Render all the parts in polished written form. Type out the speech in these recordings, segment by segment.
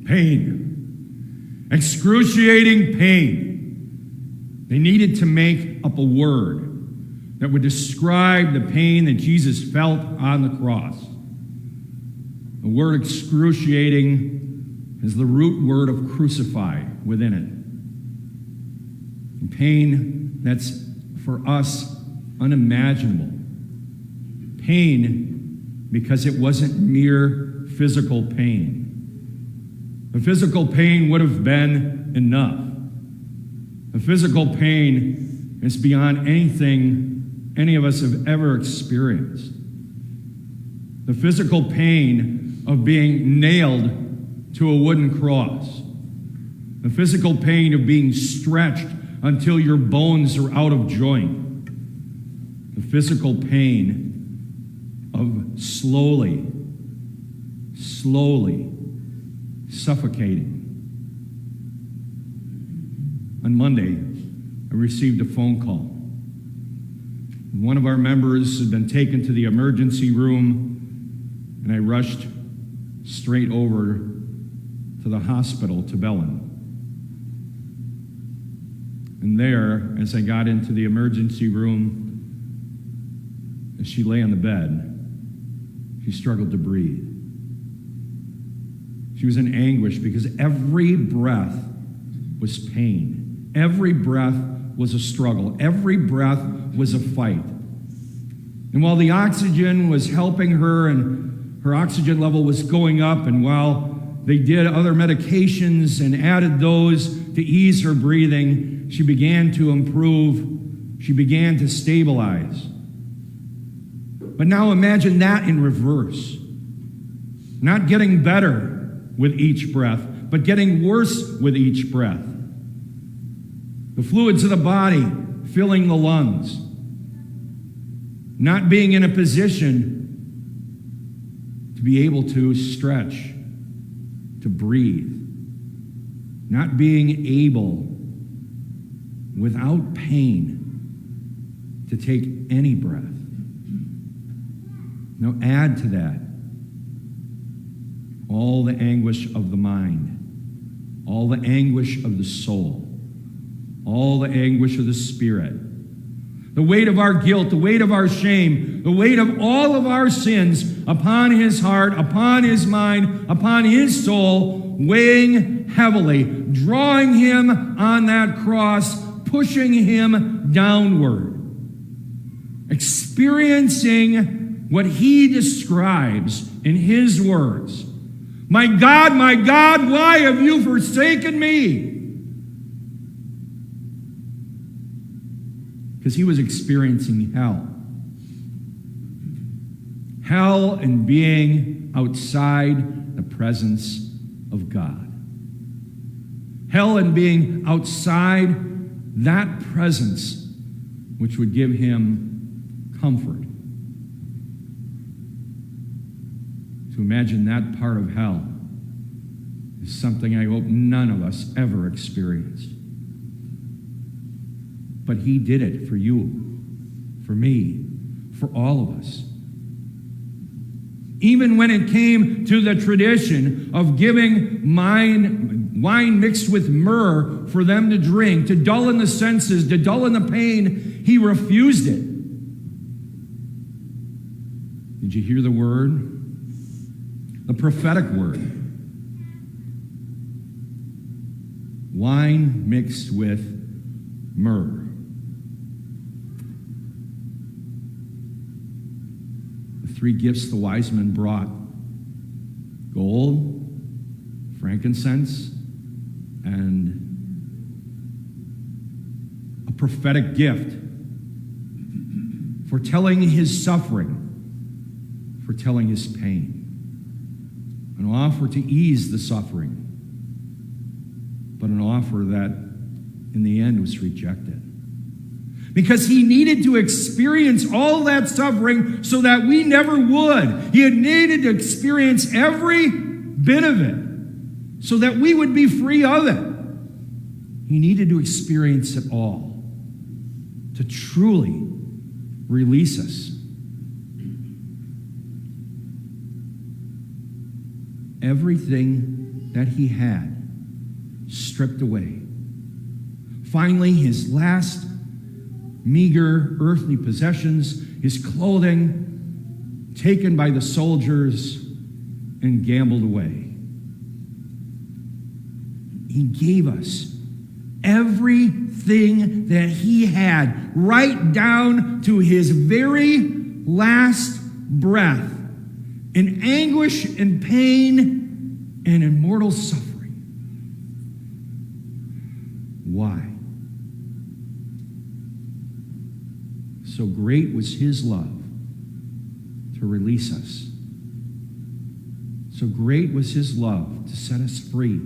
Pain. Excruciating pain. They needed to make up a word that would describe the pain that Jesus felt on the cross. The word excruciating is the root word of crucify within it. And pain that's for us unimaginable. Pain because it wasn't mere physical pain. The physical pain would have been enough. The physical pain is beyond anything any of us have ever experienced. The physical pain of being nailed to a wooden cross. The physical pain of being stretched until your bones are out of joint. The physical pain of slowly suffocating. On Monday, I received a phone call. One of our members had been taken to the emergency room, and I rushed straight over to the hospital to Bellin. And there, as I got into the emergency room, as she lay on the bed, she struggled to breathe. She was in anguish because every breath was pain. Every breath was a struggle. Every breath was a fight. And while the oxygen was helping her and her oxygen level was going up, and while they did other medications and added those to ease her breathing, she began to improve. She began to stabilize. But now imagine that in reverse. Not getting better with each breath, but getting worse with each breath. The fluids of the body filling the lungs. Not being in a position to be able to stretch, to breathe. Not being able, without pain, to take any breath. Now add to that all the anguish of the mind, all the anguish of the soul, all the anguish of the spirit, the weight of our guilt, the weight of our shame, the weight of all of our sins upon his heart, upon his mind, upon his soul, weighing heavily, drawing him on that cross, pushing him downward, experiencing what he describes in his words. My God, why have you forsaken me? Because he was experiencing hell. Hell and being outside the presence of God. Hell and being outside that presence which would give him comfort. To imagine that part of hell is something I hope none of us ever experienced. But he did it for you, for me, for all of us. Even when it came to the tradition of giving wine mixed with myrrh for them to drink, to dull the senses, to dull the pain, he refused it. Did you hear the word? The prophetic word. Wine mixed with myrrh. The three gifts the wise men brought: gold, frankincense, and a prophetic gift foretelling his suffering, foretelling his pain. An offer to ease the suffering, but an offer that in the end was rejected. Because he needed to experience all that suffering so that we never would. He had needed to experience every bit of it so that we would be free of it. He needed to experience it all to truly release us. Everything that he had stripped away. Finally, his last meager earthly possessions, his clothing, taken by the soldiers and gambled away. He gave us everything that he had, right down to his very last breath, in anguish and pain and in mortal suffering. Why? So great was his love to release us. So great was his love to set us free.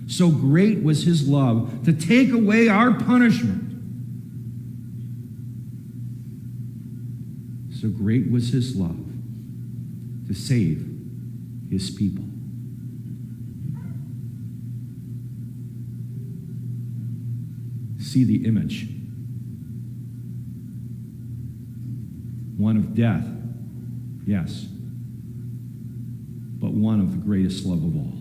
So great was his love to take away our punishment. So great was his love to save his people. See the image. One of death, yes, but one of the greatest love of all.